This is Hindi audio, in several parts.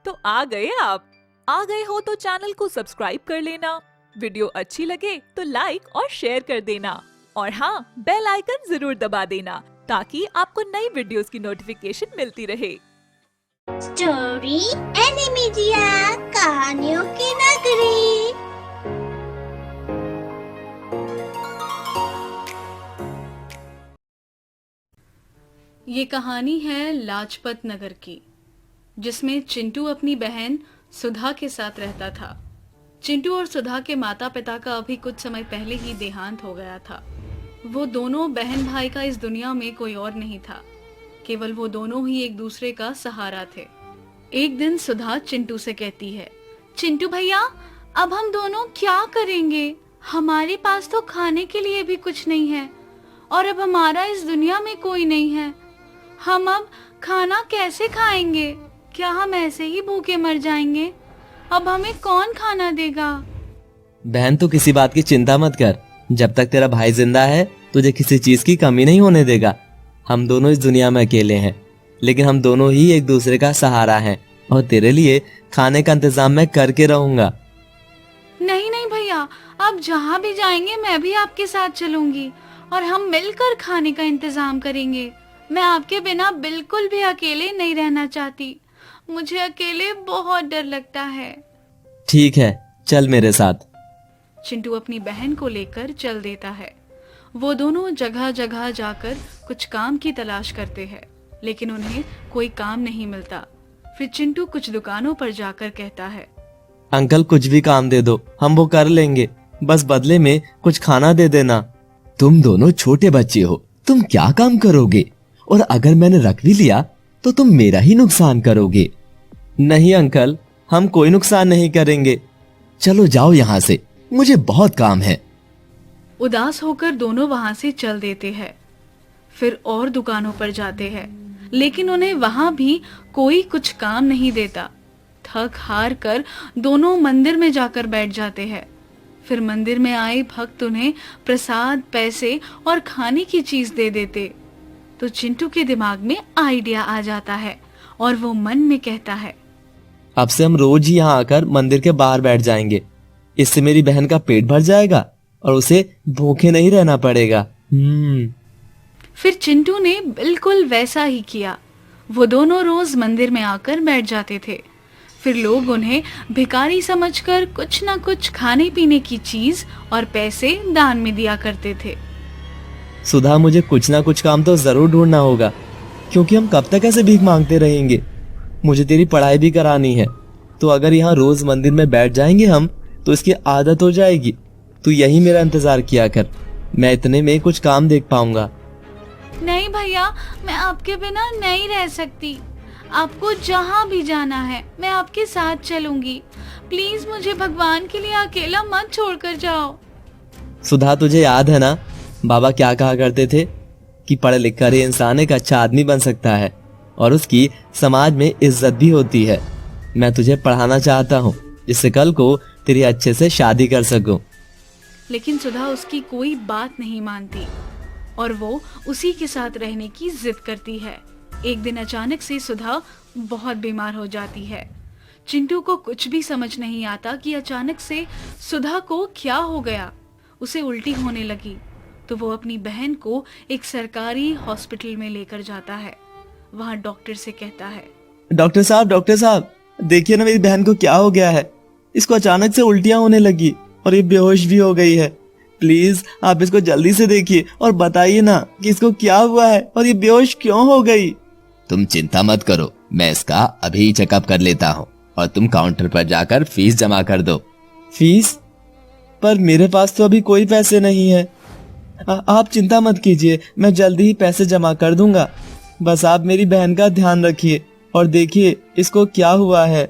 तो आ गए आप। आ गए हो तो चैनल को सब्सक्राइब कर लेना, वीडियो अच्छी लगे तो लाइक और शेयर कर देना और हाँ, बेल आइकन जरूर दबा देना ताकि आपको नई वीडियोस की नोटिफिकेशन मिलती रहे। स्टोरी एनिमीडिया, कहानियों की नगरी। ये कहानी है लाजपत नगर की, जिसमें चिंटू अपनी बहन सुधा के साथ रहता था। चिंटू और सुधा के माता पिता का अभी कुछ समय पहले ही देहांत हो गया था। वो दोनों बहन भाई का इस दुनिया में कोई और नहीं था, केवल वो दोनों ही एक दूसरे का सहारा थे। एक दिन सुधा चिंटू से कहती है, चिंटू भैया, अब हम दोनों क्या करेंगे? हमारे पास तो खाने के लिए भी कुछ नहीं है और अब हमारा इस दुनिया में कोई नहीं है। हम अब खाना कैसे खाएंगे? क्या हम ऐसे ही भूखे मर जाएंगे? अब हमें कौन खाना देगा? बहन, तू किसी बात की चिंता मत कर। जब तक तेरा भाई जिंदा है तुझे किसी चीज की कमी नहीं होने देगा। हम दोनों इस दुनिया में अकेले हैं, लेकिन हम दोनों ही एक दूसरे का सहारा हैं और तेरे लिए खाने का इंतजाम मैं करके रहूंगा। नहीं नहीं भैया, आप जहाँ भी जाएंगे मैं भी आपके साथ चलूंगी और हम मिलकर खाने का इंतजाम करेंगे। मैं आपके बिना बिल्कुल भी अकेले नहीं रहना चाहती। मुझे अकेले बहुत डर लगता है। ठीक है, चल मेरे साथ। चिंटू अपनी बहन को लेकर चल देता है। वो दोनों जगह जगह जाकर कुछ काम की तलाश करते हैं, लेकिन उन्हें कोई काम नहीं मिलता। फिर चिंटू कुछ दुकानों पर जाकर कहता है, अंकल, कुछ भी काम दे दो, हम वो कर लेंगे, बस बदले में कुछ खाना दे देना। तुम दोनों छोटे बच्चे हो, तुम क्या काम करोगे? और अगर मैंने रख भी लिया तो तुम मेरा ही नुकसान करोगे। नहीं अंकल, हम कोई नुकसान नहीं करेंगे। चलो जाओ यहाँ से, मुझे बहुत काम है। उदास होकर दोनों वहां से चल देते हैं। फिर और दुकानों पर जाते हैं, लेकिन उन्हें वहां भी कोई कुछ काम नहीं देता। थक हार कर दोनों मंदिर में जाकर बैठ जाते हैं। फिर मंदिर में आए भक्त उन्हें प्रसाद, पैसे और खाने की चीज दे देते। तो चिंटू के दिमाग में आइडिया आ जाता है और वो मन में कहता है, अब से हम रोज ही यहाँ आकर मंदिर के बाहर बैठ जाएंगे। इससे मेरी बहन का पेट भर जाएगा और उसे भूखे नहीं रहना पड़ेगा। फिर चिंटू ने बिल्कुल वैसा ही किया। वो दोनों रोज मंदिर में आकर बैठ जाते थे। फिर लोग उन्हें भिखारी समझकर कुछ ना कुछ खाने पीने की चीज और पैसे दान में दिया करते थे। सुधा, मुझे कुछ ना कुछ काम तो जरूर ढूंढना होगा, क्योंकि हम कब तक ऐसे भीख मांगते रहेंगे। मुझे तेरी पढ़ाई भी करानी है, तो अगर यहाँ रोज मंदिर में बैठ जाएंगे हम तो इसकी आदत हो जाएगी। तू यही मेरा इंतजार किया कर, मैं इतने में कुछ काम देख पाऊंगा। नहीं भैया, मैं आपके बिना नहीं रह सकती। आपको जहाँ भी जाना है मैं आपके साथ चलूंगी। प्लीज मुझे भगवान के लिए अकेला मत छोड़कर जाओ। सुधा, तुझे याद है ना, बाबा क्या कहा करते थे कि पढ़ लिख कर ही इंसान एक अच्छा आदमी बन सकता है और उसकी समाज में इज्जत भी होती है। मैं तुझे पढ़ाना चाहता हूँ, जिससे कल को तेरी अच्छे से शादी कर सकूं। लेकिन सुधा उसकी कोई बात नहीं मानती और वो उसी के साथ रहने की जिद करती है। एक दिन अचानक से सुधा बहुत बीमार हो जाती है। चिंटू को कुछ भी समझ नहीं आता कि अचानक से सुधा को क्या हो गया। उसे उल्टी होने लगी तो वो अपनी बहन को एक सरकारी हॉस्पिटल में लेकर जाता है। वहाँ डॉक्टर से कहता है, डॉक्टर साहब, देखिए ना मेरी बहन को क्या हो गया है। इसको अचानक से उल्टियां होने लगी और ये बेहोश भी हो गई है। प्लीज आप इसको जल्दी से देखिए और बताइए ना कि इसको क्या हुआ है और ये बेहोश क्यों हो गई। तुम चिंता मत करो, मैं इसका अभी चेकअप कर लेता हूँ और तुम काउंटर पर जाकर फीस जमा कर दो। फीस? पर मेरे पास तो अभी कोई पैसे नहीं है। आप चिंता मत कीजिए, मैं जल्दी ही पैसे जमा कर दूंगा। बस आप मेरी बहन का ध्यान रखिए और देखिए इसको क्या हुआ है।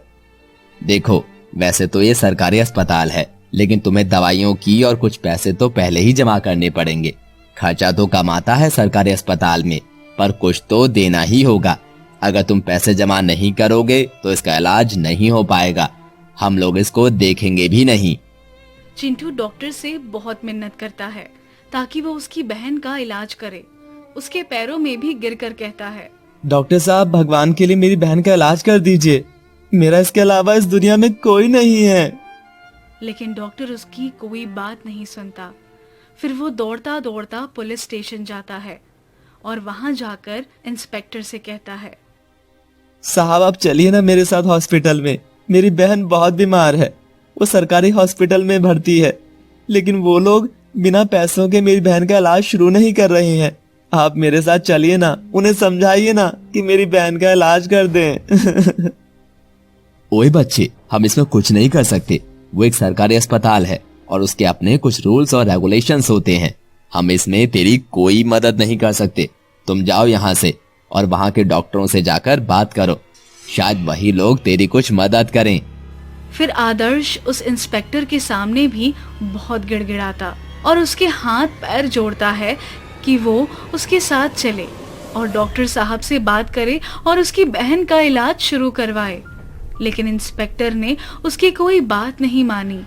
देखो, वैसे तो ये सरकारी अस्पताल है, लेकिन तुम्हें दवाइयों की और कुछ पैसे तो पहले ही जमा करने पड़ेंगे। खर्चा तो कम आता है सरकारी अस्पताल में, पर कुछ तो देना ही होगा। अगर तुम पैसे जमा नहीं करोगे तो इसका इलाज नहीं हो पाएगा। हम लोग इसको देखेंगे भी नहीं। चिंटू डॉक्टर से बहुत मिन्नत करता है ताकि वो उसकी बहन का इलाज करे। उसके पैरों में भी गिरकर कहता है, डॉक्टर साहब, भगवान के लिए मेरी बहन का इलाज कर दीजिए। मेरा इसके अलावा इस दुनिया में कोई नहीं है। लेकिन डॉक्टर उसकी कोई बात नहीं सुनता। फिर वो दौड़ता दौड़ता पुलिस स्टेशन जाता है और वहां जाकर इंस्पेक्टर से कहता है, साहब आप चलिए ना मेरे साथ हॉस्पिटल में, मेरी बहन बहुत बीमार है, वो सरकारी हॉस्पिटल में भर्ती है, लेकिन वो लोग बिना पैसों के मेरी बहन का इलाज शुरू नहीं कर रहे हैं। आप मेरे साथ चलिए ना, उन्हें समझाइए ना कि मेरी बहन का इलाज कर दें। ओए बच्चे, हम इसमें कुछ नहीं कर सकते। वो एक सरकारी अस्पताल है और उसके अपने कुछ रूल्स और रेगुलेशंस होते हैं। हम इसमें तेरी कोई मदद नहीं कर सकते। तुम जाओ यहाँ से और वहाँ के डॉक्टरों से जाकर बात करो, शायद वही लोग तेरी कुछ मदद करें। फिर आदर्श उस इंस्पेक्टर के सामने भी बहुत गिड़गिड़ाता और उसके हाथ पैर जोड़ता है कि वो उसके साथ चले और डॉक्टर साहब से बात करे और उसकी बहन का इलाज शुरू करवाए। लेकिन इंस्पेक्टर ने उसकी कोई बात नहीं मानी।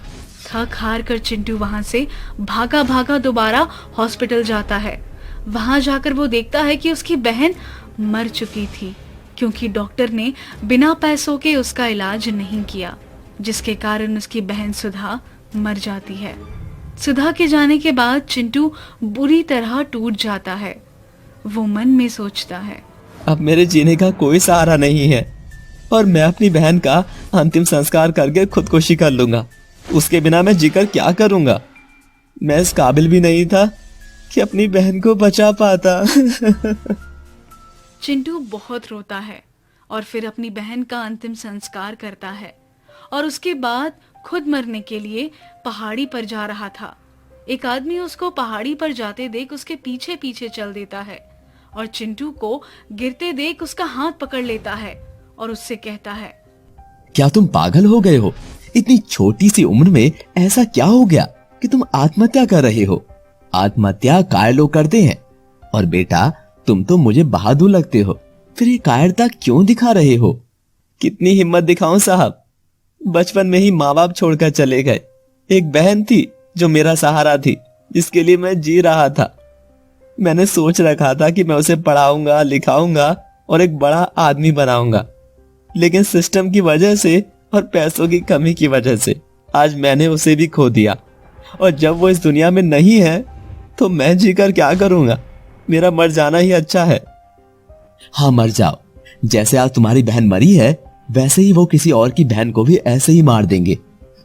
थक हार कर चिंटू वहां से भागा भागा दोबारा हॉस्पिटल जाता है। वहां जाकर वो देखता है कि उसकी बहन मर चुकी थी, क्योंकि डॉक्टर ने बिना पैसों के उसका इलाज नहीं किया, जिसके कारण उसकी बहन सुधा मर जाती है। सुधा के जाने के बाद चिंटू बुरी तरह टूट जाता है। वो मन में सोचता है, अब मेरे जीने का कोई सहारा नहीं है और मैं अपनी बहन का अंतिम संस्कार करके खुदकुशी कर लूंगा। उसके बिना मैं जीकर क्या करूंगा। मैं इस काबिल भी नहीं था कि अपनी बहन को बचा पाता। चिंटू बहुत रोता है और फिर अपनी बहन का अंतिम संस्कार करता है और उसके बाद खुद मरने के लिए पहाड़ी पर जा रहा था। एक आदमी उसको पहाड़ी पर जाते देख उसके पीछे पीछे चल देता है और चिंटू को गिरते देख उसका हाथ पकड़ लेता है और उससे कहता है, क्या तुम पागल हो गए हो? इतनी छोटी सी उम्र में ऐसा क्या हो गया कि तुम आत्महत्या कर रहे हो? आत्महत्या कायर लोग करते हैं। और बेटा, तुम तो मुझे बहादुर लगते हो, फिर ये कायरता क्यों दिखा रहे हो? कितनी हिम्मत दिखाऊं साहब। बचपन में ही माँ बाप छोड़कर चले गए। एक बहन थी जो मेरा सहारा थी, जिसके लिए मैं जी रहा था। मैंने सोच रखा था कि मैं उसे पढ़ाऊंगा, लिखाऊंगा और एक बड़ा आदमी बनाऊंगा, लेकिन सिस्टम की वजह से और पैसों की कमी की वजह से आज मैंने उसे भी खो दिया। और जब वो इस दुनिया में नहीं है तो मैं जीकर क्या करूंगा। मेरा मर जाना ही अच्छा है। हाँ, मर जाओ। जैसे आज तुम्हारी बहन मरी है, वैसे ही वो किसी और की बहन को भी ऐसे ही मार देंगे।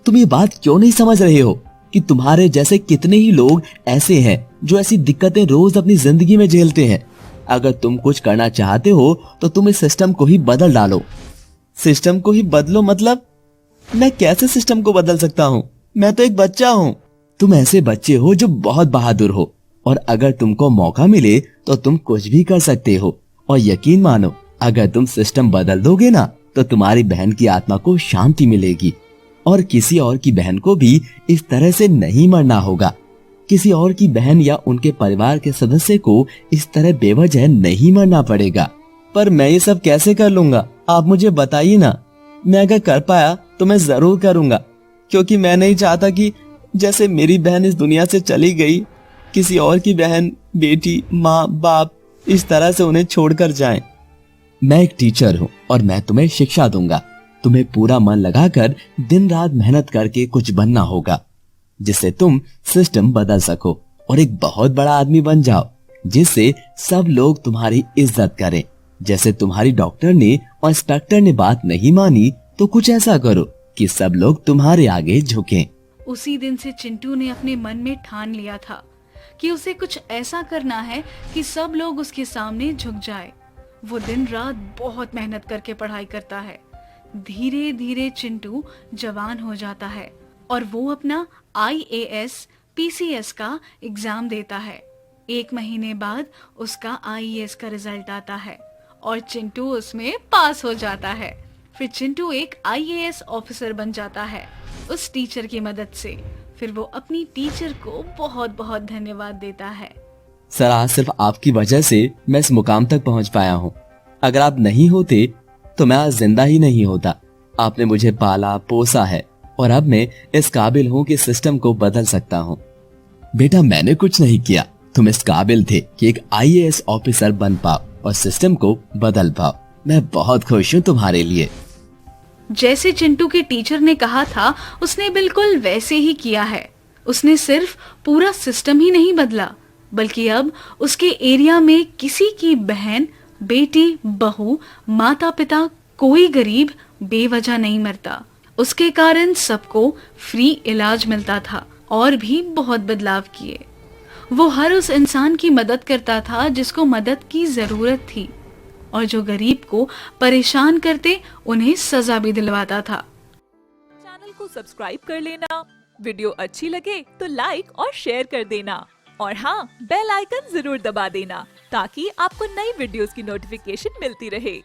तुम ये बात क्यों नहीं समझ रहे हो कि तुम्हारे जैसे कितने ही लोग ऐसे हैं जो ऐसी दिक्कतें रोज अपनी जिंदगी में झेलते हैं। अगर तुम कुछ करना चाहते हो तो तुम इस सिस्टम को ही बदल डालो। सिस्टम को ही बदलो मतलब? मैं कैसे सिस्टम को बदल सकता हूँ? मैं तो एक बच्चा हूँ। तुम ऐसे बच्चे हो जो बहुत बहादुर हो और अगर तुमको मौका मिले तो तुम कुछ भी कर सकते हो। और यकीन मानो, अगर तुम सिस्टम बदल दोगे ना तो तुम्हारी बहन की आत्मा को शांति मिलेगी और किसी और की बहन को भी इस तरह से नहीं मरना होगा। किसी और की बहन या उनके परिवार के सदस्य को इस तरह बेवजह नहीं मरना पड़ेगा। पर मैं ये सब कैसे कर लूंगा? आप मुझे बताइए ना। मैं अगर कर पाया तो मैं जरूर करूंगा, क्योंकि मैं नहीं चाहता कि जैसे मेरी बहन इस दुनिया से चली गई, किसी और की बहन, बेटी, माँ बाप इस तरह से उन्हें छोड़कर जाएं। मैं एक टीचर हूँ और मैं तुम्हें शिक्षा दूंगा। तुम्हें पूरा मन लगाकर दिन रात मेहनत करके कुछ बनना होगा, जिससे तुम सिस्टम बदल सको और एक बहुत बड़ा आदमी बन जाओ, जिससे सब लोग तुम्हारी इज्जत करें। जैसे तुम्हारी डॉक्टर ने और इंस्पेक्टर ने बात नहीं मानी, तो कुछ ऐसा करो कि सब लोग तुम्हारे आगे झुकें। उसी दिन से चिंटू ने अपने मन में ठान लिया था कि उसे कुछ ऐसा करना है कि सब लोग उसके सामने झुक जाए। वो दिन रात बहुत मेहनत करके पढ़ाई करता है। धीरे धीरे चिंटू जवान हो जाता है और वो अपना IAS PCS का एग्जाम देता है। 1 महीने बाद उसका IAS का रिजल्ट आता है और चिंटू उसमें पास हो जाता है। फिर चिंटू एक IAS ऑफिसर बन जाता है उस टीचर की मदद से। फिर वो अपनी टीचर को बहुत बहुत धन्यवाद देता है। सर, आज सिर्फ आपकी वजह से मैं इस मुकाम तक पहुंच पाया हूँ। अगर आप नहीं होते तो मैं आज जिंदा ही नहीं होता। आपने मुझे पाला पोसा है और अब मैं इस काबिल हूँ कि सिस्टम को बदल सकता हूँ। बेटा, मैंने कुछ नहीं किया। तुम इस काबिल थे कि एक IAS ऑफिसर बन पाओ और सिस्टम को बदल पाओ। मैं बहुत खुश हूँ तुम्हारे लिए। जैसे चिंटू के टीचर ने कहा था उसने बिल्कुल वैसे ही किया है। उसने सिर्फ पूरा सिस्टम ही नहीं बदला, बल्कि अब उसके एरिया में किसी की बहन, बेटी, बहू, माता पिता, कोई गरीब बेवजह नहीं मरता। उसके कारण सबको फ्री इलाज मिलता था और भी बहुत बदलाव किए। वो हर उस इंसान की मदद करता था जिसको मदद की जरूरत थी, और जो गरीब को परेशान करते उन्हें सजा भी दिलवाता था। चैनल को सब्सक्राइब कर लेना, वीडियो अच्छी लगे तो लाइक और शेयर कर देना, और हाँ, बेल आइकन जरूर दबा देना ताकि आपको नई वीडियोस की नोटिफिकेशन मिलती रहे।